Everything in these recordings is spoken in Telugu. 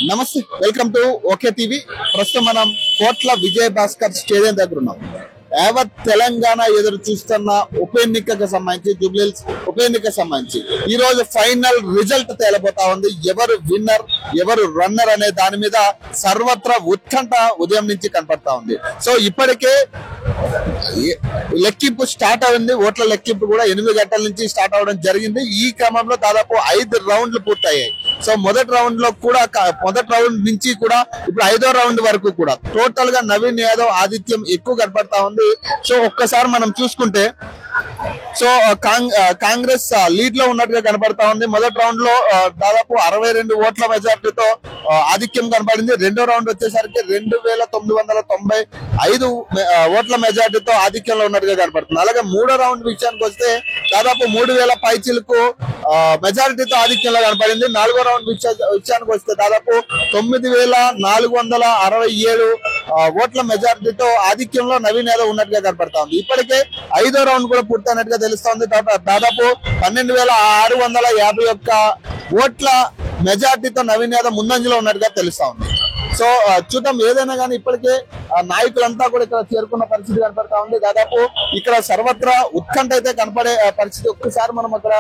నమస్తే, వెల్కమ్ టు ఓకే టీవీ. ప్రస్తుతం మనం కోట్ల విజయ్ భాస్కర్ స్టేడియం దగ్గర ఉన్నాం. యావత్ తెలంగాణ ఎదురు చూస్తున్న ఉప ఎన్నికకు సంబంధించి, జూబ్లీహిల్స్ ఉప ఎన్నికకు సంబంధించి ఈ రోజు ఫైనల్ రిజల్ట్ తేలబోతా ఉంది. ఎవరు విన్నర్, ఎవరు రన్నర్ అనే దాని మీద సర్వత్రా ఉత్కంఠ ఉదయం నుంచి కనపడతా ఉంది. సో ఇప్పటికే లెక్కింపు స్టార్ట్ అయింది. ఓట్ల లెక్కింపు కూడా 8 గంటల నుంచి స్టార్ట్ అవడం జరిగింది. ఈ క్రమంలో దాదాపు 5 రౌండ్లు పూర్తయ్యాయి. సో మొదటి రౌండ్ నుంచి కూడా ఇప్పుడు 5వ రౌండ్ వరకు కూడా టోటల్ గా నవీన్ యాదవ్ ఆధిత్యం ఎక్కువ కనపడతా ఉంది. సో ఒక్కసారి మనం చూసుకుంటే సో కాంగ్రెస్ లీడ్ లో ఉన్నట్టుగా కనపడతా ఉంది. మొదటి రౌండ్ లో దాదాపు 62 ఓట్ల మెజార్టీతో ఆధిక్యం కనపడింది. రెండో రౌండ్ వచ్చేసరికి 2995 ఓట్ల మెజార్టీతో ఆధిక్యంలో ఉన్నట్టుగా కనపడుతుంది. అలాగే మూడో రౌండ్ విషయానికి వస్తే దాదాపు 3000 పైచిలకు మెజారిటీతో ఆధిక్యంలో కనపడింది. నాలుగో రౌండ్ విషయానికి వస్తే దాదాపు 9467 ఓట్ల మెజారిటీతో ఆధిక్యంలో నవీన్ యాదవ్ ఉన్నట్టుగా కనపడతా ఉంది. ఇప్పటికే 5వ రౌండ్ కూడా పూర్తయినట్టుగా తెలుస్తోంది. దాదాపు 12651 ఓట్ల మెజార్టీతో నవీన్ యాదవ్ ముందంజలో ఉన్నట్టుగా తెలుస్తా ఉంది. సో చూద్దాం, ఏదైనా కానీ ఇప్పటికే నాయకులంతా కూడా ఇక్కడ చేరుకున్న పరిస్థితి కనపడతా ఉంది. దాదాపు ఇక్కడ సర్వత్రా ఉత్కంఠ అయితే కనపడే పరిస్థితి. ఒక్కసారి మనం అక్కడ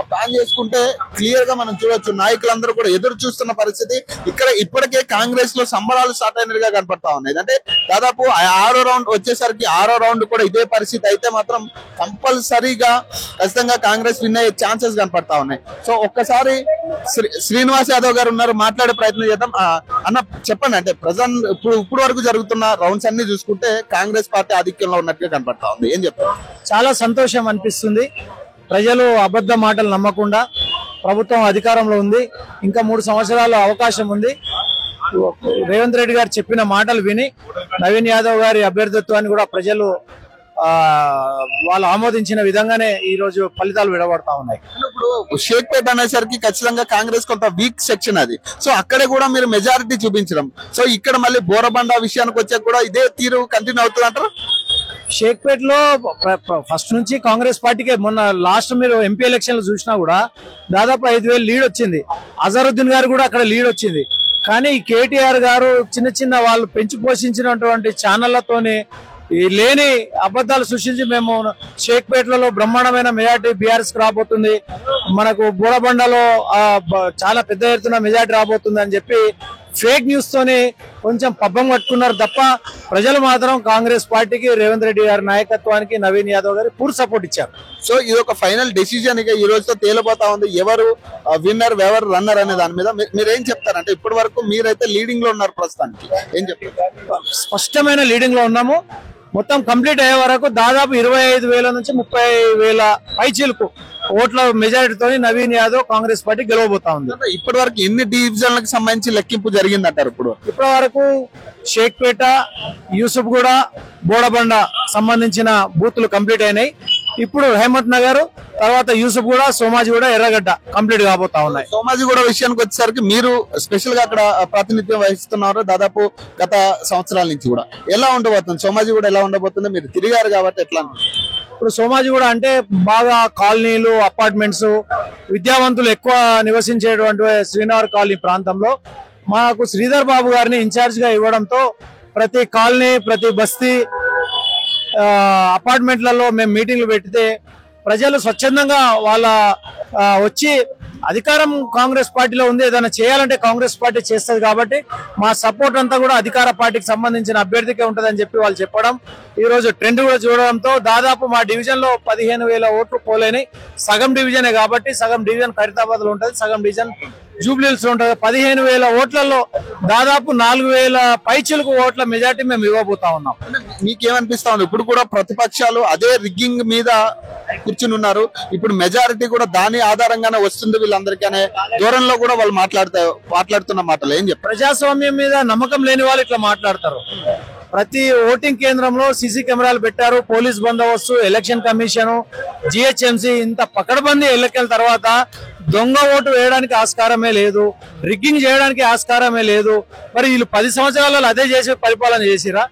ప్లాన్ చేసుకుంటే క్లియర్ గా మనం చూడొచ్చు. నాయకులందరూ కూడా ఎదురు చూస్తున్న పరిస్థితి. ఇక్కడ ఇప్పటికే కాంగ్రెస్ లో సంబరాలు స్టార్ట్ అయినట్టుగా కనపడతా ఉన్నాయి. అంటే దాదాపు 6వ రౌండ్ వచ్చేసరికి 6వ రౌండ్ కూడా ఇదే పరిస్థితి అయితే మాత్రం కంపల్సరీగా ఖచ్చితంగా కాంగ్రెస్ విన్ అయ్యే ఛాన్సెస్ కనపడతా ఉన్నాయి. సో ఒక్కసారి శ్రీనివాస్ యాదవ్ గారు ఉన్నారు, మాట్లాడే ప్రయత్నం చేద్దాం. అన్న చెప్పండి, అంటే ప్రజెంట్ ఇప్పుడు వరకు జరుగుతున్న రౌండ్స్ అన్ని చూసుకుంటే కాంగ్రెస్ పార్టీ ఆధిక్యంలో ఉన్నట్టుగా కనపడతా ఉంది. ఏం చెప్తారు? చాలా సంతోషం అనిపిస్తుంది. ప్రజలు అబద్ధ మాటలు నమ్మకుండా ప్రభుత్వం అధికారంలో ఉంది. ఇంకా 3 సంవత్సరాలు అవకాశం ఉంది. రేవంత్ రెడ్డి గారు చెప్పిన మాటలు విని నవీన్ యాదవ్ గారి అభ్యర్థిత్వాన్ని కూడా ప్రజలు వాళ్ళు ఆమోదించిన విధంగానే ఈ రోజు ఫలితాలు విడబడతా ఉన్నాయి. ఇప్పుడు షేక్పేట అనేసరికి ఖచ్చితంగా కాంగ్రెస్ కొంత వీక్ సెక్షన్ అది. సో అక్కడే కూడా మీరు మెజారిటీ చూపించడం, సో ఇక్కడ మళ్ళీ బోరబండ విషయానికి వచ్చాక కూడా ఇదే తీరు కంటిన్యూ అవుతుంది అంటారు? షేక్పేట్ లో ఫస్ట్ నుంచి కాంగ్రెస్ పార్టీకే, మొన్న లాస్ట్ మీరు ఎంపీ ఎలక్షన్లు చూసినా కూడా దాదాపు 5000 లీడ్ వచ్చింది. అజరుద్దీన్ గారు కూడా అక్కడ లీడ్ వచ్చింది. కానీ కేటీఆర్ గారు చిన్న వాళ్ళు పెంచి పోషించినటువంటి ఛానళ్లతోని లేని అబద్ధాలు సృష్టించి మేము షేక్పేటలో బ్రహ్మాండమైన మెజార్టీ బీఆర్ఎస్ రాబోతుంది, మనకు బోడబండలో చాలా పెద్ద ఎత్తున మెజార్టీ రాబోతుంది అని చెప్పి ఫేక్ న్యూస్ తోని కొంచెం పబ్బం పట్టుకున్నారు తప్ప ప్రజలు మాత్రం కాంగ్రెస్ పార్టీకి, రేవంత్ రెడ్డి గారి నాయకత్వానికి, నవీన్ యాదవ్ గారికి పూర్తి సపోర్ట్ ఇచ్చారు. సో ఇది ఒక ఫైనల్ డెసిజన్ గా ఈ రోజుతో తేలిపోతా ఉంది. ఎవరు విన్నర్, ఎవరు రన్నర్ అనే దాని మీద మీరేం చెప్తారంటే ఇప్పటి వరకు మీరైతే లీడింగ్ లో ఉన్నారు, ప్రస్తుతానికి ఏం చెప్తారు? స్పష్టమైన లీడింగ్ లో ఉన్నాము. మొత్తం కంప్లీట్ అయ్యే వరకు దాదాపు 25,000 నుంచి 30,000 పైచీలకు ఓట్ల మెజారిటీతో నవీన్ యాదవ్ కాంగ్రెస్ పార్టీ గెలవబోతా ఉంది. ఇప్పటి వరకు ఎన్ని డివిజన్లకు సంబంధించి లెక్కింపు జరిగింది అంటారు? ఇప్పటి వరకు షేక్పేట, యూసుఫ్గూడ, బోడబండ సంబంధించిన బూత్లు కంప్లీట్ అయినాయి. ఇప్పుడు హేమత్ నగర్, తర్వాత యూసుఫ్గూడ, సోమాజిగూడ, ఎర్రగడ్డ కంప్లీట్ కాబోతా ఉన్నాయి. సోమాజిగూడ విషయానికి వచ్చేసరికి మీరు స్పెషల్ గా అక్కడ ప్రాతినిధ్యం వహిస్తున్నారు దాదాపు గత సంవత్సరాల నుంచి కూడా. ఎలా ఉండబోతుంది సోమాజిగూడ, ఎలా ఉండబోతుంది? మీరు తిరిగారు కాబట్టి ఎట్లా? ఇప్పుడు సోమాజిగూడ అంటే బాగా కాలనీలు, అపార్ట్మెంట్స్, విద్యావంతులు ఎక్కువ నివసించేటువంటి శ్రీనగర్ కాలనీ ప్రాంతంలో మాకు శ్రీధర్ బాబు గారిని ఇన్ఛార్జ్ గా ఇవ్వడంతో ప్రతి కాలనీ, ప్రతి బస్తీ, అపార్ట్మెంట్లలో మేము మీటింగ్లు పెడితే ప్రజలు స్వచ్ఛందంగా వాళ్ళ వచ్చి అధికారం కాంగ్రెస్ పార్టీలో ఉంది, ఏదైనా చేయాలంటే కాంగ్రెస్ పార్టీ చేస్తుంది కాబట్టి మా సపోర్ట్ అంతా కూడా అధికార పార్టీకి సంబంధించిన అభ్యర్థికే ఉంటుందని చెప్పి వాళ్ళు చెప్పడం, ఈ రోజు ట్రెండ్ కూడా చూడడంతో దాదాపు మా డివిజన్ లో 15,000 ఓట్లు పోలేని. సగం డివిజనే కాబట్టి సగం డివిజన్ ఖైరతాబాద్ లో ఉంటుంది, సగం డివిజన్ జూబ్లీహిల్స్ లో ఉంటుంది. 15,000 ఓట్లలో దాదాపు 4,000 పైచిలకు ఓట్ల మెజార్టీ మేము ఇవ్వబోతా ఉన్నాం. మీకేమనిపిస్తా ఉంది? ఇప్పుడు కూడా ప్రతిపక్షాలు అదే రిగ్గింగ్ మీద కూర్చుని ఇప్పుడు మెజారిటీ కూడా దాని ఆధారంగానే వస్తుంది వీళ్ళందరికీ అనే దూరంలో కూడా వాళ్ళు మాట్లాడుతున్న మాటలు ఏం చెప్పారు? ప్రజాస్వామ్యం మీద నమ్మకం లేని వాళ్ళు ఇట్లా మాట్లాడతారు. ప్రతి ఓటింగ్ కేంద్రంలో సీసీ కెమెరాలు పెట్టారు, పోలీస్ బందోబస్తు, ఎలక్షన్ కమిషన్, జిహెచ్ఎంసీ, ఇంత పకడ్బందీ ఎన్నికల తర్వాత దొంగ ఓటు వేయడానికి ఆస్కారమే లేదు, రిగ్గింగ్ చేయడానికి ఆస్కారమే లేదు. మరి వీళ్ళు 10 సంవత్సరాలలో అదే చేసి పరిపాలన చేసిరా?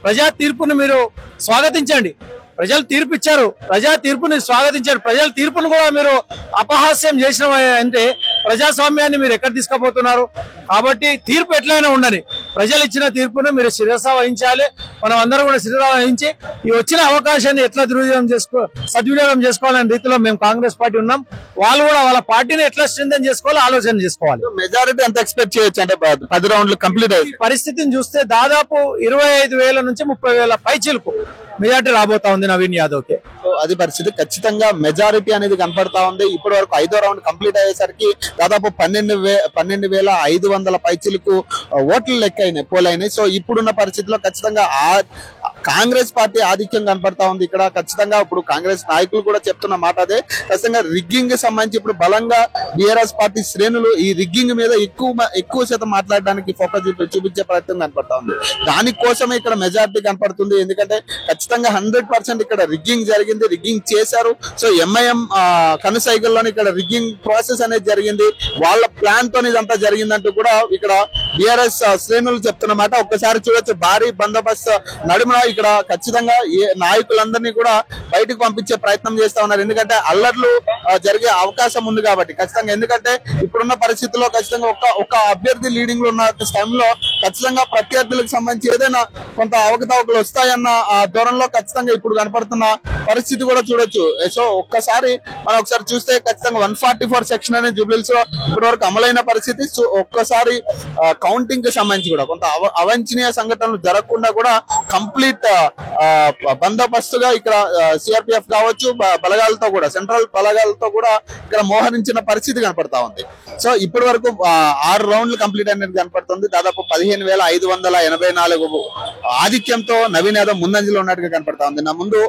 ప్రజా తీర్పును మీరు స్వాగతించండి. ప్రజలు తీర్పు ఇచ్చారు, ప్రజా తీర్పుని స్వాగతించారు. ప్రజల తీర్పును కూడా మీరు అపహాస్యం చేసిన అంటే ప్రజాస్వామ్యాన్ని మీరు ఎక్కడ తీసుకుపోతున్నారు? కాబట్టి తీర్పు ఎట్లయినా ఉండని, ప్రజలు ఇచ్చిన తీర్పును మీరు శిరస వహించాలి. మనం అందరం కూడా శిరస వహించి ఈ వచ్చిన అవకాశాన్ని ఎట్లా సద్వినియోగం చేసుకోవాలనే రీతిలో మేము కాంగ్రెస్ పార్టీ ఉన్నాం. వాళ్ళు కూడా వాళ్ళ పార్టీని ఎట్లా స్ట్రెంథెన్ చేసుకోవాలో ఆలోచన చేసుకోవాలి. మెజారిటీ ఎంత ఎక్స్పెక్ట్ చేయొచ్చు అంటే 10 రౌండ్లు కంప్లీట్ అయ్యి పరిస్థితిని చూస్తే దాదాపు 25,000 నుంచి 30,000 పైచిలకు మెజార్టీ రాబోతా ఉంది నవీన్ యాదవ్ కి. సో అది పరిస్థితి, ఖచ్చితంగా మెజారిటీ అనేది కనపడతా ఉంది. ఇప్పటి వరకు 5వ రౌండ్ కంప్లీట్ అయ్యేసరికి దాదాపు 12,500 పైచిలకు ఓట్లు లెక్క అయినాయి, పోలైనాయి. సో ఇప్పుడున్న పరిస్థితిలో ఖచ్చితంగా కాంగ్రెస్ పార్టీ ఆధిక్యం కనపడతా ఉంది ఇక్కడ. ఖచ్చితంగా ఇప్పుడు కాంగ్రెస్ నాయకులు కూడా చెప్తున్న మాట అదే. ఖచ్చితంగా రిగ్గింగ్ సంబంధించి ఇప్పుడు బలంగా బీఆర్ఎస్ పార్టీ శ్రేణులు ఈ రిగ్గింగ్ మీద ఎక్కువ శాతం మాట్లాడడానికి ఫోకస్ చూపించే ప్రయత్నం కనపడతా ఉంది. దానికోసమే ఇక్కడ మెజారిటీ కనపడుతుంది. ఎందుకంటే ఖచ్చితంగా 100% ఇక్కడ రిగ్గింగ్ జరిగింది, రిగ్గింగ్ చేశారు. సో ఎంఐఎం కనుసైగల్లోనే ఇక్కడ రిగ్గింగ్ ప్రాసెస్ అనేది జరిగింది, వాళ్ళ ప్లాన్ తో ఇదంతా జరిగిందంటూ కూడా ఇక్కడ బీఆర్ఎస్ శ్రేణులు చెప్తున్నమాట. ఒక్కసారి చూడొచ్చు, భారీ బందోబస్తు నడుమ ఇక్కడ ఖచ్చితంగా నాయకులందరినీ కూడా బయటకు పంపించే ప్రయత్నం చేస్తా ఉన్నారు. ఎందుకంటే అల్లర్లు జరిగే అవకాశం ఉంది కాబట్టి ఖచ్చితంగా. ఎందుకంటే ఇప్పుడున్న పరిస్థితుల్లో ఖచ్చితంగా ఒక అభ్యర్థి లీడింగ్ లో ఉన్న టైంలో ఖచ్చితంగా ప్రత్యర్థులకు సంబంధించి ఏదైనా కొంత అవకతవకలు వస్తాయన్న ధోరణిలో ఖచ్చితంగా ఇప్పుడు కనపడుతున్న పరిస్థితి కూడా చూడొచ్చు. సో ఒక్కసారి మనం ఒకసారి చూస్తే ఖచ్చితంగా 144 సెక్షన్ అనేది జూబ్లీహిల్స్ లో ఇప్పటి వరకు అమలైన పరిస్థితి. సో ఒక్కసారి కౌంటింగ్ కి సంబంధించి కూడా కొంత అవాంఛనీయ సంఘటనలు జరగకుండా కూడా కంప్లీట్ బందోబస్తుగా ఇక్కడ సిఆర్పిఎఫ్ కావచ్చు, బలగాలతో కూడా సెంట్రల్ బలగాలతో కూడా ఇక్కడ మోహరించిన పరిస్థితి కనపడతా ఉంది. సో ఇప్పటి వరకు 6 రౌండ్లు కంప్లీట్ అనేది కనపడుతుంది. దాదాపు 15,584 ఆధిక్యంతో నవీన్ యాదవ్ ముందంజలో ఉన్నట్టుగా కనపడతా ఉంది. నా ముందు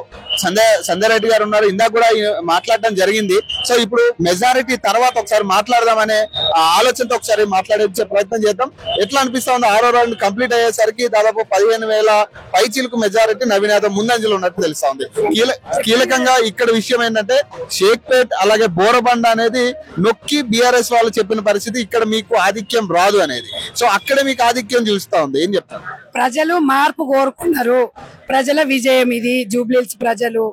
సంజయ్ రెడ్డి గారు ఉన్నారు, ఇందాక కూడా మాట్లాడడం జరిగింది. సో ఇప్పుడు మెజారిటీ తర్వాత ఒకసారి మాట్లాడదామనే ఆలోచనతో ఒకసారి మాట్లాడే ప్రయత్నం చేద్దాం. ఎట్లా అనిపిస్తా ఉంది? 6వ రౌండ్ కంప్లీట్ అయ్యేసరికి దాదాపు 15,000 పైచీలకు మెజారిటీ నవీన్ యాదవ్ ముందంజలో ఉన్నట్టు తెలుస్తా ఉంది. కీలకంగా ఇక్కడ విషయం ఏంటంటే షేక్పేట్ అలాగే బోరబండ అనేది నొక్కి బీఆర్ఎస్ వాళ్ళు చెప్పిన పరిస్థితి, ఇక్కడ మీకు ఆధిక్యం రాదు అనేది. సో అక్కడ మీకు ఆధిక్యం చూస్తా ఉంది. ఏం చెప్తారు? ప్రజలు మార్పు కోరుకున్నారు, ప్రజల విజయం ఇది. జూబ్లీహిల్స్ ప్రజలు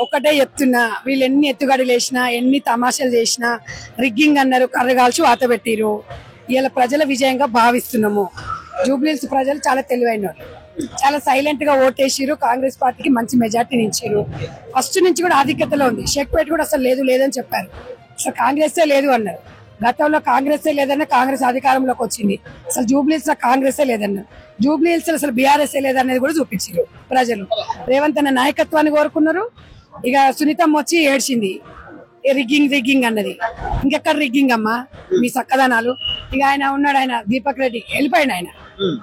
ఒకటే చెప్తున్నా, వీళ్ళు ఎన్ని ఎత్తుగడలు వేసినా ఎన్ని తమాషాలు చేసినా రిగ్గింగ్ అన్నారు, కర్రగాల్చి వాత పెట్టిరు. ఇలా ప్రజల విజయంగా భావిస్తున్నాము. జూబ్లీహిల్స్ ప్రజలు చాలా తెలివైన వాళ్ళు, చాలా సైలెంట్ గా ఓటేసిరు. కాంగ్రెస్ పార్టీకి మంచి మెజార్టీని ఇచ్చారు. ఫస్ట్ నుంచి కూడా ఆధిక్యతలో ఉంది. షేక్పేట్ కూడా అసలు లేదని చెప్పారు. అసలు కాంగ్రెసే లేదు అన్నారు. గతంలో కాంగ్రెసే లేదన్న కాంగ్రెస్ అధికారంలోకి వచ్చింది. అసలు జూబ్లీహిల్స్ లో కాంగ్రెసే లేదన్నారు. జూబ్లీహిల్స్ అసలు బీఆర్ఎస్ లేదనేది కూడా చూపించారు ప్రజలు. రేవంత్ అన్న నాయకత్వాన్ని కోరుకున్నారు. ఇక సునీతమ్మ వచ్చి ఏడ్చింది, రిగ్గింగ్ అన్నది. ఇంకెక్కడ రిగ్గింగ్ అమ్మా మీ చక్కదనాలు? ఇక ఆయన ఉన్నాడు, ఆయన దీపక్ రెడ్డి వెళ్ళిపోయాడు. ఆయన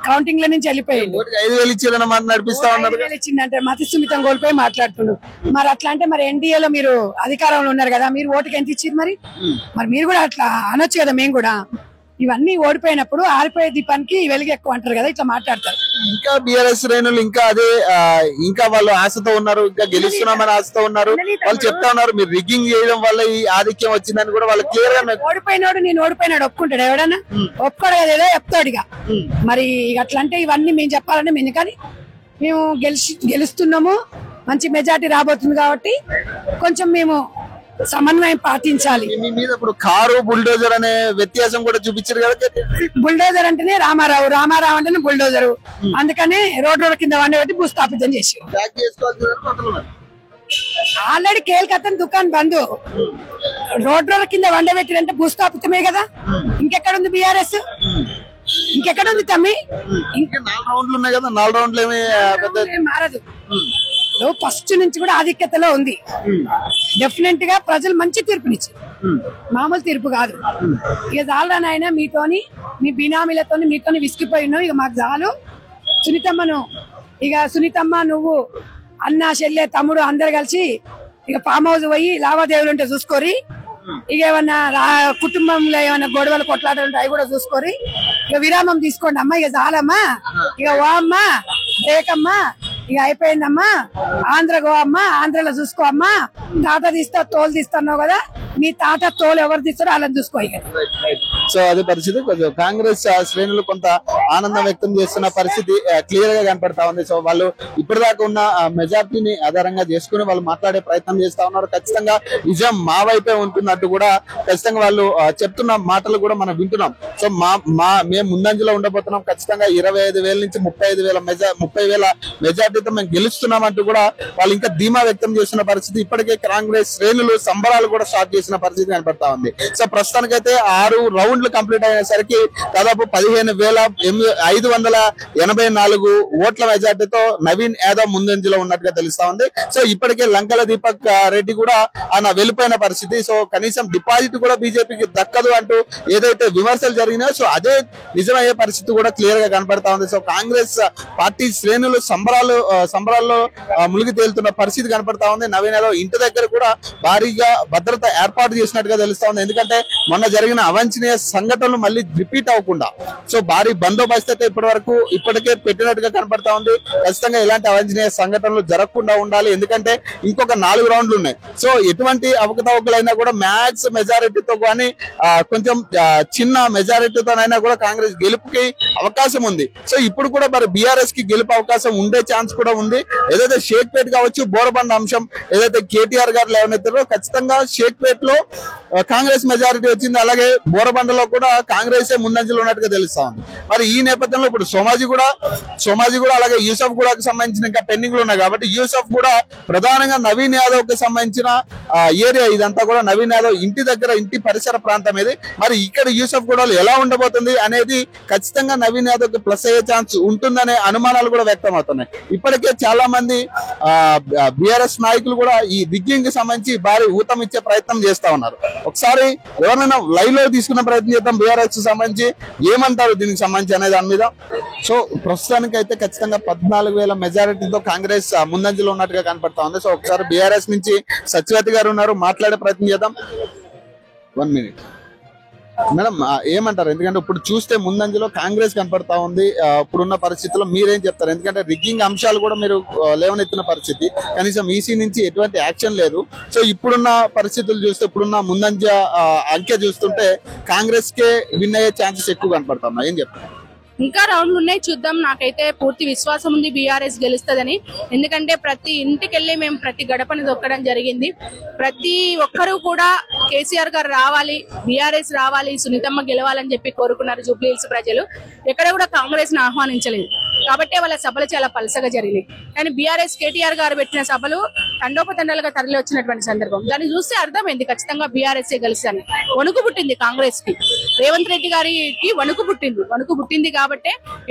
కౌంటింగ్ లో నుంచి వెళ్ళిపోయాడు. 5,000 ఇచ్చిందంటే మతి సుమితం కోల్పోయి మాట్లాడుతుండు. మరి అట్లా అంటే మరి ఎన్డీఏలో మీరు అధికారంలో ఉన్నారు కదా, మీరు ఓటుకి ఎంత ఇచ్చింది? మరి మీరు కూడా అట్లా అనొచ్చు కదా. మేము కూడా ఇవన్నీ ఓడిపోయినప్పుడు ఆరిపోయే దీపానికి వెలుగు ఎక్కువ అంటారు కదా, ఇట్లా మాట్లాడతారు. ఇంకా బీఆర్ఎస్ శ్రేణులు ఇంకా అదే ఇంకా వాళ్ళు ఆశతో ఉన్నారు, ఇంకా గెలుస్తున్నామని ఆశతో ఉన్నారు. వాళ్ళు చెప్తా ఉన్నారు మీరు రిగ్గింగ్ చేయడం వల్ల ఈ ఆధిక్యం వచ్చిందని కూడా వాళ్ళు క్లియర్ గా. ఓడిపోయినాడు నేను ఓడిపోయినాడు ఒప్పుకుంటాడు ఎవడన్నా? ఒప్పుకోడు కదా, ఏదో చెప్తాడు. ఇక మరి అట్లా అంటే ఇవన్నీ మేము చెప్పాలంటే మేము కానీ మేము గెలుస్తున్నాము, మంచి మెజార్టీ రాబోతుంది కాబట్టి కొంచెం మేము సమన్వయం పాటించాలి. మీ మీద ఇప్పుడు కారు బుల్డోజర్ అనే వ్యత్యాసం కూడా చూపించారు కదా. బుల్డోజర్ అంటేనే రామారావు అంటేనే బుల్డోజర్. అందుకనే రోడ్డు కింద వండబెట్టి భూస్థాపితం చేసి ఆల్రెడీ కేల్కతన్ దుకాణం బంద్. రోడ్డు కింద వండబెట్టిరంటే భూస్థాపితమే కదా. ఇంకెక్కడ ఉంది బీఆర్ఎస్? ఇంకెక్కడ ఉంది తమ్మి? ఇంకా 4 రౌండ్లు ఉన్నాయి కదా, 4 రౌండ్లు ఏమీ మారదు. ఫస్ట్ నుంచి కూడా ఆధిక్యతలో ఉంది. డెఫినెట్ గా ప్రజలు మంచి తీర్పునిచ్చారు, మామూలు తీర్పు కాదు. ఇక చాలరా నాయన, మీతోని మీ బినామీలతో మీతోని విసిగిపోయి ఉన్నావు, ఇక మాకు చాలు. సునీతమ్మ నువ్వు అన్న చెల్లె తమ్ముడు అందరు కలిసి ఇక ఫామ్ హౌస్ పోయి లావాదేవీలు ఉంటే చూసుకోరి. ఇక ఏమన్నా కుటుంబంలో ఏమన్నా గొడవలు కొట్లాటలు ఉంటే అవి కూడా చూసుకోరి. ఇక విరామం తీసుకోండి అమ్మా, ఇక చాలమ్మా, ఇక ఓ అమ్మా రేకమ్మా, ఇక అయిపోయిందమ్మా. ఆంధ్ర గో అమ్మా, ఆంధ్రలో చూసుకో అమ్మా. తాత తీస్తా తోలు తీస్తున్నావు కదా, నీ తాత తోలు ఎవరు తీస్తారో అలా చూసుకో. సో అదే పరిస్థితి. కొంచెం కాంగ్రెస్ శ్రేణులు కొంత ఆనందం వ్యక్తం చేస్తున్న పరిస్థితి క్లియర్ గా కనపడతా ఉంది. సో వాళ్ళు ఇప్పటిదాకా ఉన్న మెజార్టీని ఆధారంగా చేసుకుని వాళ్ళు మాట్లాడే ప్రయత్నం చేస్తా ఉన్నారు. ఖచ్చితంగా నిజం మా వైపే ఉంటున్నట్టు కూడా ఖచ్చితంగా వాళ్ళు చెప్తున్న మాటలు కూడా మనం వింటున్నాం. సో మేము ముందంజలో ఉండబోతున్నాం, ఖచ్చితంగా 25,000 నుంచి 30,000 మెజార్టీతో మేము గెలుస్తున్నాం అంటూ కూడా వాళ్ళు ఇంకా ధీమా వ్యక్తం చేస్తున్న పరిస్థితి. ఇప్పటికే కాంగ్రెస్ శ్రేణులు సంబరాలు కూడా స్టార్ట్ చేసిన పరిస్థితి కనపడతా ఉంది. సో ప్రస్తుతానికైతే 6 రౌండ్లు కంప్లీట్ అయ్యేసరికి దాదాపు 15,584 ఓట్ల మెజార్టీతో నవీన్ యాదవ్ ముందంజలో ఉన్నట్టుగా తెలుస్తా ఉంది. సో ఇప్పటికే లంకల దీపక్ రెడ్డి కూడా ఆయన వెళ్ళిపోయిన పరిస్థితి. సో కనీసం డిపాజిట్ కూడా బీజేపీకి దక్కదు అంటూ ఏదైతే విమర్శలు జరిగినాయో సో అదే నిజమయ్యే పరిస్థితి కూడా క్లియర్ గా కనపడతా ఉంది. సో కాంగ్రెస్ పార్టీ శ్రేణులు సంబరాల్లో మునిగి తేలుతున్న పరిస్థితి కనపడతా ఉంది. నవీన్ యాదవ్ ఇంటి దగ్గర కూడా భారీగా భద్రత ఏర్పాటు చేసినట్టుగా తెలుస్తా ఉంది. ఎందుకంటే మొన్న జరిగిన అవాంఛనీయ సంఘటనలు మళ్ళీ రిపీట్ అవ్వకుండా సో భారీ బందోబస్తు అయితే ఇప్పటికే పెట్టినట్టుగా కనపడతా ఉంది. ఖచ్చితంగా ఇలాంటి అవాంఛనీయ సంఘటనలు జరగకుండా ఉండాలి, ఎందుకంటే ఇంకొక 4 రౌండ్లు ఉన్నాయి. సో ఎటువంటి అవకతవకలైనా కూడా మ్యాక్స్ మెజారిటీతో కానీ కొంచెం చిన్న మెజారిటీతోనైనా కూడా కాంగ్రెస్ గెలుపుకి అవకాశం ఉంది. సో ఇప్పుడు కూడా మరి బీఆర్ఎస్ కి గెలుపు అవకాశం ఉండే ఛాన్స్ కూడా ఉంది. ఏదైతే షేక్పేట్ కావచ్చు, బోరబండ అంశం ఏదైతే కేటీఆర్ గారు లేవనెత్తారో ఖచ్చితంగా షేక్పేట్ లో కాంగ్రెస్ మెజారిటీ వచ్చింది, అలాగే బోరబండలో కూడా కాంగ్రెస్ ముందంజలో ఉన్నట్టుగా తెలుస్తా ఉంది. మరి ఈ నేపథ్యంలో ఇప్పుడు సోమాజీ కూడా అలాగే యూసఫ్ కూడా సంబంధించిన ఇంకా పెండింగ్ లో ఉన్నాయి కాబట్టి యూసఫ్ కూడా ప్రధానంగా నవీన్ యాదవ్ కి సంబంధించిన ఏరియా ఇదంతా కూడా నవీన్ యాదవ్ ఇంటి పరిసర ప్రాంతం ఇది. మరి ఇక్కడ యూసఫ్ కూడా ఎలా ఉండబోతుంది అనేది ఖచ్చితంగా నవీన్ యాదవ్ కి ప్లస్ అయ్యే ఛాన్స్ ఉంటుందనే అనుమానాలు కూడా వ్యక్తం అవుతున్నాయి. ఇప్పటికే చాలా మంది బీఆర్ఎస్ నాయకులు కూడా ఈ రిగ్గింగ్ కి సంబంధించి భారీ ఊతం ఇచ్చే ప్రయత్నం చేస్తా ఉన్నారు. ఒకసారి ఎవరైనా లైవ్ లో తీసుకునే ప్రయత్నం చేద్దాం. బీఆర్ఎస్ సంబంధించి ఏమంటారు దీనికి సంబంధించి అనే దాని మీద. సో ప్రస్తుతానికి అయితే ఖచ్చితంగా 14,000 మెజారిటీతో కాంగ్రెస్ ముందంజలో ఉన్నట్టుగా కనపడతా ఉంది. సో ఒకసారి బీఆర్ఎస్ నుంచి సత్యవతి గారు ఉన్నారు, మాట్లాడే ప్రయత్నం చేద్దాం. 1 minute మేడం, ఏమంటారు? ఎందుకంటే ఇప్పుడు చూస్తే ముందంజలో కాంగ్రెస్ కనపడతా ఉంది. ఇప్పుడున్న పరిస్థితుల్లో మీరేం చెప్తారు? ఎందుకంటే రిగ్గింగ్ అంశాలు కూడా మీరు లేవనెత్తిన పరిస్థితి, కనీసం ఈసీ నుంచి ఎటువంటి యాక్షన్ లేదు. సో ఇప్పుడున్న పరిస్థితులు చూస్తే, ఇప్పుడున్న ముందంజ అంకె చూస్తుంటే కాంగ్రెస్ కే విన్ అయ్యే ఛాన్సెస్ ఎక్కువ కనపడతా ఉన్నాయి. ఏం చెప్తారు? ఇంకా రౌండ్లు ఉన్నాయి, చూద్దాం. నాకైతే పూర్తి విశ్వాసం ఉంది బీఆర్ఎస్ గెలుస్తుందని. ఎందుకంటే ప్రతి ఇంటికెళ్ళి మేము ప్రతి గడపని దొక్కడం జరిగింది. ప్రతి ఒక్కరూ కూడా కేసీఆర్ గారు రావాలి, బీఆర్ఎస్ రావాలి, సునీతమ్మ గెలవాలని చెప్పి కోరుకున్నారు జూబ్లీ హిల్స్ ప్రజలు. ఎక్కడ కూడా కాంగ్రెస్ ని ఆహ్వానించలేదు కాబట్టి వాళ్ళ సభలు చాలా పలసగా జరిగినాయి. కానీ బీఆర్ఎస్ కేటీఆర్ గారు పెట్టిన సభలు తండోపతండాలుగా తరలి వచ్చినటువంటి సందర్భం. దాన్ని చూస్తే అర్థమైంది ఖచ్చితంగా బీఆర్ఎస్ గెలుస్తాను. వణుకు పుట్టింది కాంగ్రెస్ కి, రేవంత్ రెడ్డి గారికి వణుకు పుట్టింది కాబట్టి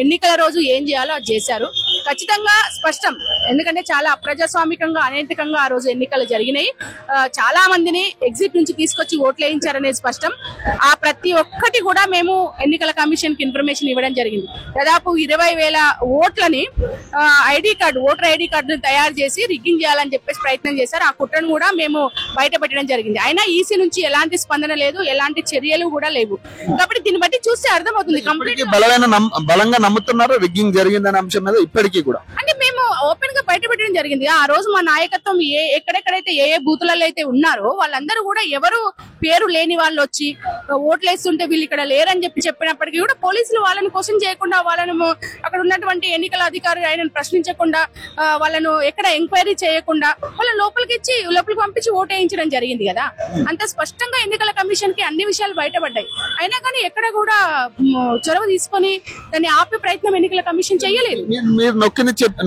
ఎన్నికల రోజు ఏం చేయాలో అది చేశారు. ఖచ్చితంగా స్పష్టం, ఎందుకంటే చాలా అప్రజాస్వామికంగా అనైతికంగా ఆ రోజు ఎన్నికలు జరిగినాయి. చాలా మందిని ఎగ్జిట్ నుంచి తీసుకొచ్చి ఓట్లు వేయించారనేది స్పష్టం. ఆ ప్రతి ఒక్కటి కూడా మేము ఎన్నికల కమిషన్ కి ఇన్ఫర్మేషన్ ఇవ్వడం జరిగింది. దాదాపు 20,000 ఓట్లని ఓటర్ ఐడి కార్డుని తయారు చేసి రిగ్గింగ్ చేయాలని చెప్పేసి ప్రయత్నం చేశారు. ఆ కుట్రను కూడా మేము బయట పెట్టడం జరిగింది. అయినా ఈసీ నుంచి ఎలాంటి స్పందన లేదు, ఎలాంటి చర్యలు కూడా లేవు. కాబట్టి దీన్ని బట్టి చూస్తే అర్థమవుతుంది కంప్లీట్ బలంగా నమ్ముతున్నారు రిగ్గింగ్ జరిగిందనే అంశం మీద ఇప్పటికీ కూడా. అంటే మేము ఓపెన్ గా బయట పెట్టడం జరిగింది. ఆ రోజు మా నాయకత్వం ఎక్కడెక్కడైతే ఏ బూతులలో అయితే ఉన్నారో వాళ్ళందరూ కూడా ఎవరు పేరు లేని వాళ్ళు వచ్చి ఓట్లేస్తుంటే వీళ్ళు ఇక్కడ లేరని చెప్పినప్పటికీ కూడా పోలీసులు వాళ్ళని క్వశ్చన్ చేయకుండా, వాళ్ళను అక్కడ ఉన్నటువంటి ఎన్నికల అధికారి ఆయనను ప్రశ్నించకుండా, వాళ్ళను ఎక్కడ ఎంక్వైరీ చేయకుండా వాళ్ళ లోపలికి పంపించి ఓటు వేయించడం జరిగింది కదా. అంత స్పష్టంగా ఎన్నికల కమిషన్ కి అన్ని విషయాలు బయటపడ్డాయి. అయినా కానీ ఎక్కడ కూడా చొరవ తీసుకొని దాన్ని ఆపే ప్రయత్నం ఎన్నికల కమిషన్ చేయలేదు. మీరు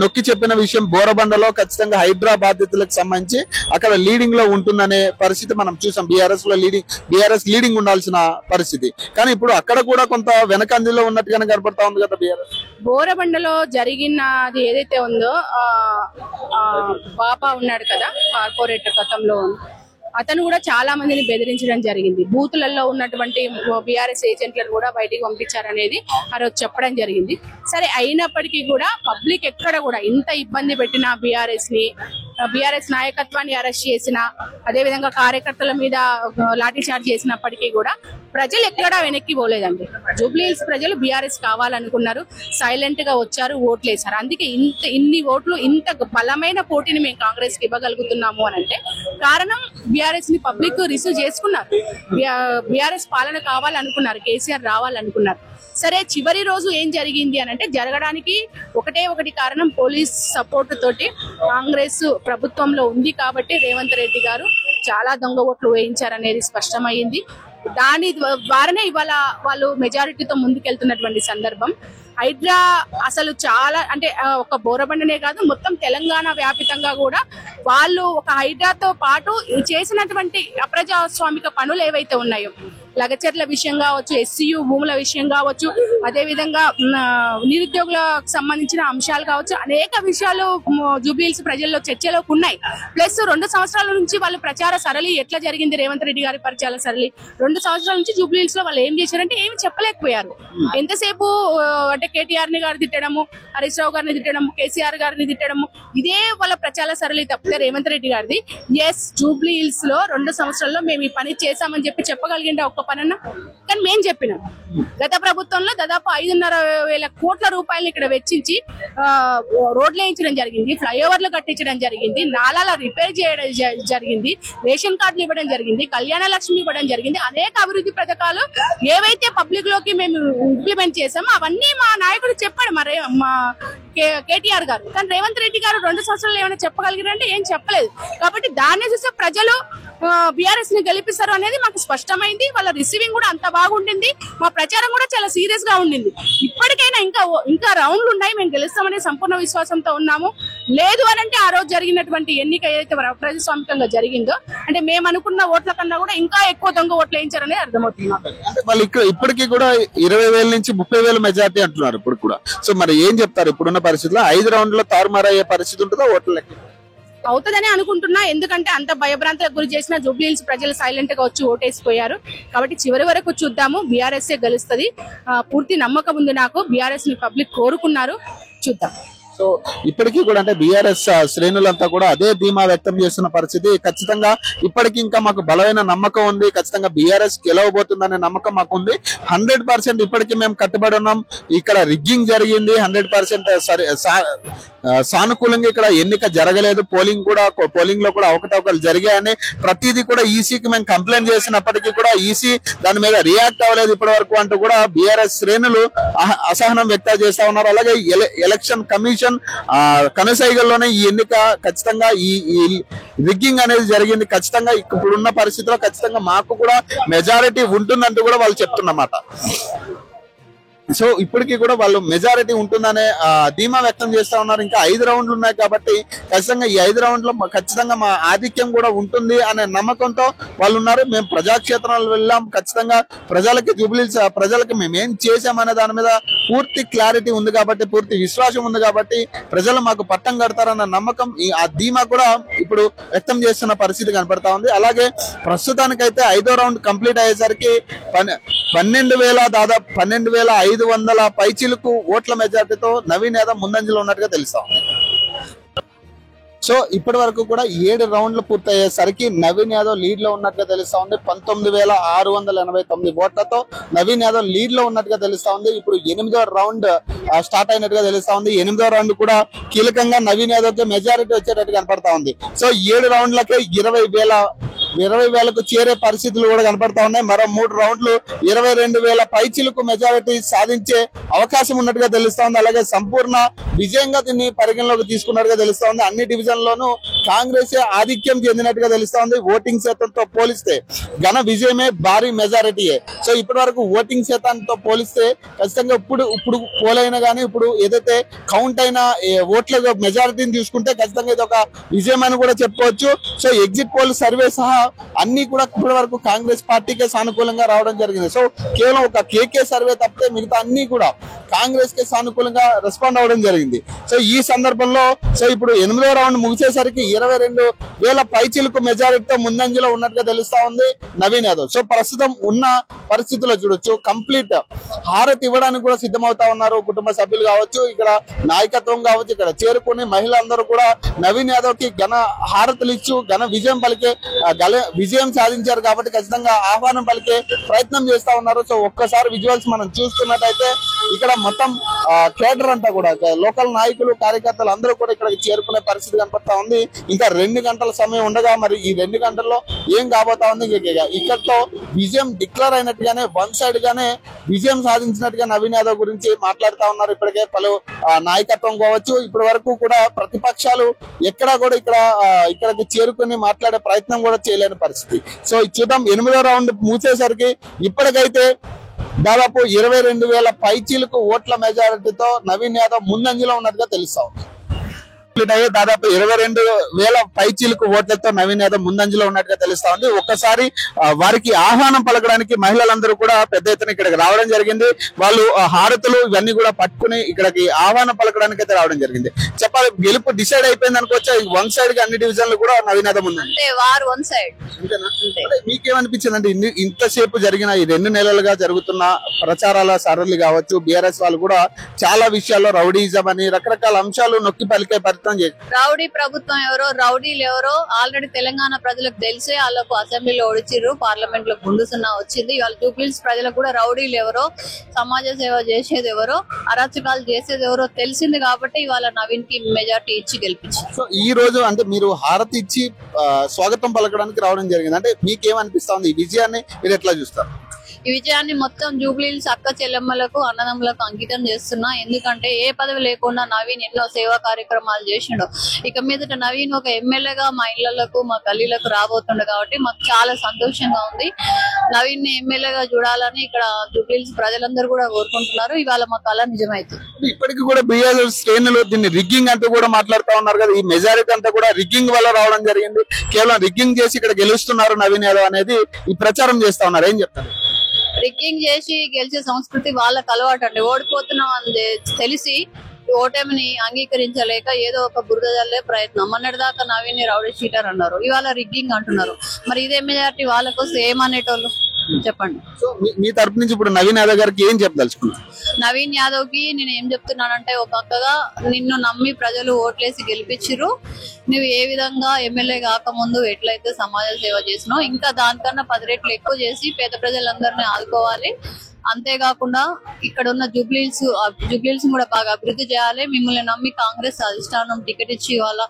నొక్కి చెప్పిన విషయం, బోరబండలో ఖచ్చితంగా హైదరాబాద్ బాధితులకు సంబంధించి అక్కడ లీడింగ్ లో ఉంటుందనే పరిస్థితి మనం చూసాం. బీఆర్ఎస్ లీడింగ్ ఉండాల్సిన పరిస్థితి, కానీ ఇప్పుడు అక్కడ కూడా కొంత వెనకంజలో ఉన్నట్టుగానే కనపడతా ఉంది కదా బీఆర్ఎస్. బోరబండలో జరిగినది ఏదైతే ఉందో, బాబా ఉన్నాడు కదా కార్పొరేటర్ గతంలో, అతను కూడా చాలా మందిని బెదిరించడం జరిగింది. బూతులలో ఉన్నటువంటి బీఆర్ఎస్ ఏజెంట్లను కూడా బయటికి పంపించారనేది ఆ రోజు చెప్పడం జరిగింది. సరే, అయినప్పటికీ కూడా పబ్లిక్ ఎక్కడ కూడా ఇంత ఇబ్బంది పెట్టిన బీఆర్ఎస్ నాయకత్వాన్ని అరెస్ట్ చేసిన, అదేవిధంగా కార్యకర్తల మీద లాఠీ చార్జ్ చేసినప్పటికీ కూడా ప్రజలు ఎక్కడా వెనక్కి పోలేదండి. జూబ్లీ హిల్స్ ప్రజలు బీఆర్ఎస్ కావాలనుకున్నారు, సైలెంట్ గా వచ్చారు, ఓట్లు వేశారు. అందుకే ఇన్ని ఓట్లు, ఇంత బలమైన పోటీని మేము కాంగ్రెస్ కి ఇవ్వగలుగుతున్నాము అని అంటే కారణం బీఆర్ఎస్ ని పబ్లిక్ రిసీవ్ చేసుకున్నారు. బీఆర్ఎస్ పాలన కావాలనుకున్నారు, కేసీఆర్ రావాలనుకున్నారు. సరే, చివరి రోజు ఏం జరిగింది అని అంటే జరగడానికి ఒకటి కారణం పోలీస్ సపోర్ట్ తోటి కాంగ్రెస్ ప్రభుత్వంలో ఉంది కాబట్టి రేవంత్ రెడ్డి గారు చాలా దొంగ ఓట్లు వేయించారనేది స్పష్టమైంది. దాని ద్వారానే ఇవాళ వాళ్ళు మెజారిటీతో ముందుకెళ్తున్నటువంటి సందర్భం. హైడ్రా అసలు చాలా అంటే ఒక బోరబండనే కాదు, మొత్తం తెలంగాణ వ్యాపితంగా కూడా వాళ్ళు ఒక హైడ్రాతో పాటు చేసినటువంటి అప్రజాస్వామిక పనులు ఏవైతే ఉన్నాయో, లగచర్ల విషయం కావచ్చు, ఎస్సీయు భూముల విషయం కావచ్చు, అదే విధంగా నిరుద్యోగులకు సంబంధించిన అంశాలు కావచ్చు, అనేక విషయాలు జూబ్లీహిల్స్ ప్రజల్లో చర్చలోకి ఉన్నాయి. ప్లస్ 2 సంవత్సరాల నుంచి వాళ్ళు ప్రచార సరళి ఎట్లా జరిగింది, రేవంత్ రెడ్డి గారి ప్రచార సరళి 2 సంవత్సరాల నుంచి జూబ్లీహిల్స్ లో వాళ్ళు ఏం చేశారంటే ఏమి చెప్పలేకపోయారు. ఎంతసేపు అంటే కేటీఆర్ ని గారు తిట్టడము, హరీష్ రావు గారిని తిట్టడము, కేసీఆర్ గారిని తిట్టడము, ఇదే వాళ్ళ ప్రచార సరళి తప్పితే రేవంత్ రెడ్డి గారిది ఎస్ జూబ్లీహిల్స్ లో 2 సంవత్సరాల్లో మేము ఈ పని చేశామని చెప్పి చెప్పగలిగిండే ఒక్క పనన్నా. కానీ మేము చెప్పినాం, గత ప్రభుత్వంలో దాదాపు 5,500 కోట్ల రూపాయలు ఇక్కడ వెచ్చించి రోడ్లు వేయించడం జరిగింది, ఫ్లైఓవర్లు కట్టించడం జరిగింది, నాలాల రిపేర్ చేయడం జరిగింది, రేషన్ కార్డులు ఇవ్వడం జరిగింది, కళ్యాణ లక్ష్మి ఇవ్వడం జరిగింది. అనేక అభివృద్ధి పథకాలు ఏవైతే పబ్లిక్ లోకి మేము ఇంప్లిమెంట్ చేసామో అవన్నీ మా నాయకుడు చెప్పాడు, మా కేటీఆర్ గారు. కానీ రేవంత్ రెడ్డి గారు 2 సంవత్సరాలు ఏమైనా చెప్పగలిగారంటే ఏం చెప్పలేదు. కాబట్టి దాన్ని చూస్తే ప్రజలు బీఆర్ఎస్ ని గెలిపిస్తారు అనేది మాకు స్పష్టమైంది. వాళ్ళ రిసీవింగ్ కూడా అంత బాగుండింది, మా ప్రచారం కూడా చాలా సీరియస్ గా ఉండింది. ఇప్పటికైనా ఇంకా రౌండ్లు ఉన్నాయి, మేము గెలుస్తామనే సంపూర్ణ విశ్వాసంతో ఉన్నాము. లేదు అని అంటే ఆ రోజు జరిగినటువంటి ఎన్నిక ఏదైతే ప్రజాస్వామికంగా జరిగిందో, అంటే మేము అనుకున్న ఓట్ల కన్నా కూడా ఇంకా ఎక్కువ దొంగ ఓట్లు వేయించారనేది అర్థమవుతుంది. అంటే వాళ్ళు ఇప్పటికీ కూడా 20,000 నుంచి 30,000 మెజార్టీ అంటున్నారు ఇప్పుడు కూడా. సో మరి ఏం చెప్తారు ఇప్పుడున్న పరిస్థితుల్లో? 5 రౌండ్లో తారుమారయ్యే పరిస్థితి ఉంటుందా ఓట్ల లెక్క? అవుతుందని అనుకుంటున్నా. ఎందుకంటే అంత భయభ్రాంతులకు గురి చేసిన జూబ్లీహిల్స్ ప్రజలు సైలెంట్ గా వచ్చి ఓటేసిపోయారు. కాబట్టి చివరి వరకు చూద్దాము, బీఆర్ఎస్ గెలుస్తుంది. పూర్తి నమ్మకం ఉంది నాకు. బీఆర్ఎస్ ని పబ్లిక్ కోరుకున్నారు, చూద్దాం. సో ఇప్పటికీ కూడా అంటే బీఆర్ఎస్ శ్రేణులంతా కూడా అదే ధీమా వ్యక్తం చేస్తున్న పరిస్థితి. ఖచ్చితంగా ఇప్పటికీ ఇంకా మాకు బలమైన నమ్మకం ఉంది, ఖచ్చితంగా బీఆర్ఎస్ గెలవబోతుందనే నమ్మకం మాకు ఉంది. 100% ఇప్పటికీ మేము కట్టుబడి ఉన్నాం. ఇక్కడ రిగ్గింగ్ జరిగింది, 100% సానుకూలంగా ఇక్కడ ఎన్నిక జరగలేదు. పోలింగ్ లో కూడా అవకతవకలు జరిగాయని ప్రతిదీ కూడా ఈసీకి మేము కంప్లైంట్ చేసినప్పటికీ కూడా ఈసీ దాని మీద రియాక్ట్ అవ్వలేదు ఇప్పటి వరకు అంటూ కూడా బీఆర్ఎస్ శ్రేణులు అసహనం వ్యక్తం చేస్తా ఉన్నారు. అలాగే ఎలక్షన్ కమిషన్ కనుసైగల్లోనే ఈ ఎన్నిక ఖచ్చితంగా ఈ రిగ్గింగ్ అనేది జరిగింది. ఖచ్చితంగా ఇప్పుడున్న పరిస్థితిలో ఖచ్చితంగా మాకు కూడా మెజారిటీ ఉంటుందంటూ కూడా వాళ్ళు చెప్తున్నమాట. సో ఇప్పటికీ కూడా వాళ్ళు మెజారిటీ ఉంటుందనే ధీమా వ్యక్తం చేస్తా ఉన్నారు. ఇంకా 5 రౌండ్లు ఉన్నాయి కాబట్టి ఖచ్చితంగా ఈ 5 రౌండ్లో ఖచ్చితంగా మా ఆధిక్యం కూడా ఉంటుంది అనే నమ్మకంతో వాళ్ళు ఉన్నారు. మేము ప్రజాక్షేత్రాలు వెళ్ళాం, ఖచ్చితంగా జూబ్లీహిల్స్ ప్రజలకి మేము ఏం చేసామనే దాని మీద పూర్తి క్లారిటీ ఉంది కాబట్టి, పూర్తి విశ్వాసం ఉంది కాబట్టి ప్రజలు మాకు పట్టం కడతారన్న నమ్మకం, ఆ ధీమా కూడా ఇప్పుడు వ్యక్తం చేస్తున్న పరిస్థితి కనపడతా ఉంది. అలాగే ప్రస్తుతానికైతే 5వ రౌండ్ కంప్లీట్ అయ్యేసరికి 12,500 పైచిలకు ఓట్ల మెజార్టీతో నవీన్ యాదవ్ ముందంజలో ఉన్నట్టుగా తెలుస్తా ఉంది. సో ఇప్పటి వరకు కూడా 7 రౌండ్లు పూర్తయ్యేసరికి నవీన్ యాదవ్ లీడ్ లో ఉన్నట్టుగా తెలుస్తా ఉంది. 19,689 ఓట్లతో నవీన్ యాదవ్ లీడ్ లో ఉన్నట్టుగా తెలుస్తా ఉంది. ఇప్పుడు 8వ రౌండ్ స్టార్ట్ అయినట్టుగా తెలుస్తా ఉంది. 8వ రౌండ్ కూడా కీలకంగా నవీన్ యాదవ్ కి మెజారిటీ వచ్చేటట్టు కనపడతా ఉంది. సో 7 రౌండ్లకే 20,000కు చేరే పరిస్థితులు కూడా కనపడతా ఉన్నాయి. మరో 3 రౌండ్లు 22,000 పైచిలకు మెజారిటీ సాధించే అవకాశం ఉన్నట్టుగా తెలుస్తా ఉంది. అలాగే సంపూర్ణ విజయంగా దీన్ని పరిగణలోకి తీసుకున్నట్టుగా తెలుస్తా ఉంది. అన్ని డివిజన్లోనూ కాంగ్రెస్ ఆధిక్యం చెందినట్టుగా తెలుస్తా ఉంది. ఓటింగ్ శాతంతో పోలిస్తే ఘన విజయమే, భారీ మెజారిటీయే. సో ఇప్పటి వరకు ఓటింగ్ శాతంతో పోలిస్తే ఖచ్చితంగా ఇప్పుడు పోలైనా కానీ ఇప్పుడు ఏదైతే కౌంట్ అయిన ఓట్ల మెజారిటీని చూసుకుంటే ఖచ్చితంగా ఇది ఒక విజయం అని కూడా చెప్పుకోవచ్చు. సో ఎగ్జిట్ పోల్ సర్వే సహా అన్ని కూడా ఇప్పటి వరకు కాంగ్రెస్ పార్టీకే సానుకూలంగా రావడం జరిగింది. సో కేవలం ఒక కేకే సర్వే తప్పితే మిగతా అన్ని కూడా కాంగ్రెస్ కే సానుకూలంగా రెస్పాండ్ అవ్వడం జరిగింది. సో ఈ సందర్భంలో సో ఇప్పుడు 8వ రౌండ్ ముగిసేసరికి 22,000 పైచిలకు మెజారిటీతో ముందంజలో ఉన్నట్టుగా తెలుస్తా ఉంది నవీన్ యాదవ్. సో ప్రస్తుతం ఉన్న పరిస్థితుల్లో చూడొచ్చు కంప్లీట్ హారతి ఇవ్వడానికి కూడా సిద్ధమవుతా ఉన్నారు కుటుంబ సభ్యులు కావచ్చు, ఇక్కడ నాయకత్వం కావచ్చు. ఇక్కడ చేరుకుని మహిళలందరూ కూడా నవీన్ యాదవ్ కి ఘన హారతులు ఇచ్చు ఘన విజయం సాధించారు కాబట్టి ఖచ్చితంగా ఆహ్వానం పలికే ప్రయత్నం చేస్తా ఉన్నారు. సో ఒక్కసారి విజువల్స్ మనం చూస్తున్నట్టయితే ఇక్కడ మొత్తం కేడర్ అంతా కూడా లోకల్ నాయకులు కార్యకర్తలు అందరూ కూడా ఇక్కడికి చేరుకునే పరిస్థితి కనపడతా ఉంది. ఇంకా 2 గంటల సమయం ఉండగా మరి ఈ 2 గంటల్లో ఏం కాబోతా ఉంది, ఇక్కడతో విజయం డిక్లేర్ అయినట్టుగానే వన్ సైడ్ గానే విజయం సాధించినట్టుగా నవీన్ యాదవ్ గురించి మాట్లాడుతా ఉన్నారు. ఇప్పటికే పలు నాయకత్వం కావచ్చు, ఇప్పటి వరకు కూడా ప్రతిపక్షాలు ఎక్కడా కూడా ఇక్కడికి చేరుకుని మాట్లాడే ప్రయత్నం కూడా చేయలేని పరిస్థితి. సో చూద్దాం 8వ రౌండ్ మూసేసరికి ఇప్పటికైతే దాదాపు 22,000 పైచీలకు ఓట్ల మెజారిటీతో నవీన్ యాదవ్ ముందంజలో ఉన్నట్టుగా తెలుస్తా ఉంది. దాదాపు 22,000 పైచీలకు ఓట్లతో నవీన్ యాదవ్ ముందంజలో ఉన్నట్టుగా తెలుస్తా ఉంది. ఒక్కసారి వారికి ఆహ్వానం పలకడానికి మహిళలందరూ కూడా పెద్ద ఎత్తున ఇక్కడికి రావడం జరిగింది. వాళ్ళు హారతులు ఇవన్నీ కూడా పట్టుకుని ఇక్కడికి ఆహ్వానం పలకడానికి అయితే రావడం జరిగింది. చెప్పాలి గెలుపు డిసైడ్ అయిపోయింది అనుకోవచ్చా? వన్ సైడ్ గా అన్ని డివిజన్లు కూడా నవీన్ యాదవ్ ఉంది. మీకేమనిపించింది అంటే ఇంతసేపు జరిగిన ఈ 2 నెలలుగా జరుగుతున్న ప్రచారాల సరళి కావచ్చు, బీఆర్ఎస్ వాళ్ళు కూడా చాలా విషయాల్లో రౌడీజం అని రకరకాల అంశాలు నొక్కి పలికే రౌడీ ప్రభుత్వం ఎవరో, రౌడీలు ఎవరో ఆల్రెడీ తెలంగాణ ప్రజలకు తెలిసే వాళ్ళకు అసెంబ్లీలో ఓడిచిర్రు, పార్లమెంట్ లో గుండుసున్నా వచ్చింది. వాళ్ళ జూబ్లీహిల్స్ ప్రజలకు కూడా రౌడీలు ఎవరో, సమాజ సేవ చేసేది ఎవరో, అరాచకాలు చేసేది ఎవరో తెలిసింది కాబట్టి ఇవాళ నవీన్ కి మెజార్టీ ఇచ్చి గెలిపించారు. సో ఈ రోజు అంటే మీరు హారతి ఇచ్చి స్వాగతం పలకడానికి రావడం జరిగింది. అంటే మీకేమనిపిస్తా ఉంది ఈ విజయాన్ని మీరు ఎట్లా చూస్తారు? ఈ విజయాన్ని మొత్తం జూబ్లీహిల్స్ అక్క చెల్లెమ్మలకు అన్నదమ్ములకు అంకితం చేస్తున్నా. ఎందుకంటే ఏ పదవి లేకుండా నవీన్ ఎన్నో సేవా కార్యక్రమాలు చేసిండు. ఇక మీదట నవీన్ ఒక ఎమ్మెల్యేగా మా ఇళ్లకు మా గల్లీలకు రాబోతుండే కాబట్టి మాకు చాలా సంతోషంగా ఉంది. నవీన్ ని ఎమ్మెల్యేగా చూడాలని ఇక్కడ జూబ్లీహిల్స్ ప్రజలందరూ కూడా కోరుకుంటున్నారు. ఇవాళ మా కళ నిజమైతుంది. ఇప్పటికి కూడా బీఆర్ఎస్ శ్రేణులు దీన్ని రిగ్గింగ్ అంటూ కూడా మాట్లాడుతూ ఉన్నారు కదా. ఈ మెజారిటీ అంతా కూడా రిగ్గింగ్ వల్ల రావడం జరిగింది, కేవలం రిగ్గింగ్ చేసి ఇక్కడ గెలుస్తున్నారు నవీన్ యాదవ్ అనేది ఈ ప్రచారం చేస్తా ఉన్నారు. ఏం చెప్తారు? రిగ్గింగ్ చేసి గెలిచే సంస్కృతి వాళ్ళకి అలవాటు అండి. ఓడిపోతున్నాం అని తెలిసి ఓటమిని అంగీకరించలేక ఏదో ఒక బురద జల్లే ప్రయత్నం. మొన్నటిదాకా నవీన్ రౌడీ షీటర్ అన్నారు, ఇవాళ రిగ్గింగ్ అంటున్నారు. మరి ఇదే మెజారిటీ వాళ్ళకు సేమ్ అనేటోళ్ళు చెప్పండి. సో మీ తరపు నుంచి ఇప్పుడు నవీన్ యాదవ్ గారికి ఏం చెప్పదలుచుకున్నారు? నవీన్ యాదవ్ కి నేను ఏం చెప్తున్నానంటే, ఒక అక్కగా నిన్ను నమ్మి ప్రజలు ఓట్లేసి గెలిపించిర్రు. నువ్వు ఏ విధంగా ఎమ్మెల్యే కాకముందు ఎట్లయితే సమాజ సేవ చేసినావు, ఇంకా దానికన్నా 10 రెట్లు ఎక్కువ చేసి పేద ప్రజలందరినీ ఆదుకోవాలి. అంతేకాకుండా ఇక్కడ ఉన్న జూబ్లీహిల్స్ కూడా బాగా అభివృద్ధి చేయాలి. మిమ్మల్ని నమ్మి కాంగ్రెస్ అధిష్టానం టికెట్ ఇచ్చి వాళ్ళ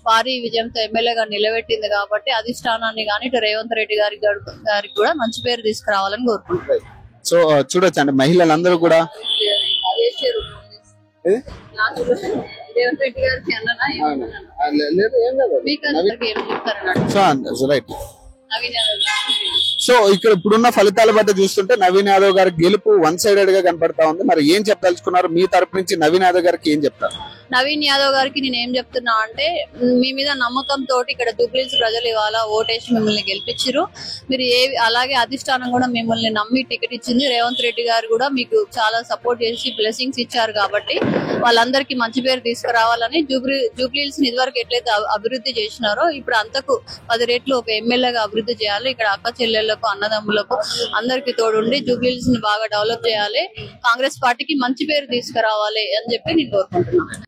భారీ విజయంతో ఎమ్మెల్యేగా నిలబెట్టింది కాబట్టి అధిష్టానాన్ని కానీ ఇటు రేవంత్ రెడ్డి గారికి కూడా మంచి పేరు తీసుకురావాలని కోరుకుంటున్నారు. సో చూడొచ్చు అంటే మహిళలందరూ కూడా రేవంత్ రెడ్డి గారికి సో ఇక్కడ ఇప్పుడున్న ఫలితాల బట్టి చూస్తుంటే నవీన్ యాదవ్ గారి గెలుపు వన్ సైడెడ్ గా కనపడతా ఉంది. మరి ఏం చెప్పదలుచుకున్నారు? మీ తరపు నుంచి నవీన్ యాదవ్ గారికి ఏం చెప్తారు? నవీన్ యాదవ్ గారికి నేను ఏం చెప్తున్నా అంటే, మీ మీద నమ్మకం తోటి ఇక్కడ జూబ్లీహిల్స్ ప్రజలు ఇవాళ ఓటేసి మిమ్మల్ని గెలిపించారు. మీరు అలాగే అధిష్టానం కూడా మిమ్మల్ని నమ్మి టికెట్ ఇచ్చింది. రేవంత్ రెడ్డి గారు కూడా మీకు చాలా సపోర్ట్ చేసి బ్లెస్సింగ్స్ ఇచ్చారు కాబట్టి వాళ్ళందరికీ మంచి పేరు తీసుకురావాలని జూబ్లీహిల్స్ ఇదివరకు ఎట్లయితే అభివృద్ధి చేసినారో ఇప్పుడు అంతకు 10 రెట్లు ఒక ఎమ్మెల్యేగా అభివృద్ధి చేయాలి. ఇక్కడ అక్క చెల్లెళ్లకు అన్నదమ్ములకు అందరికి తోడుండి జూబ్లీహిల్స్ ని బాగా డెవలప్ చేయాలి. కాంగ్రెస్ పార్టీకి మంచి పేరు తీసుకురావాలి అని చెప్పి నేను కోరుకుంటున్నాను.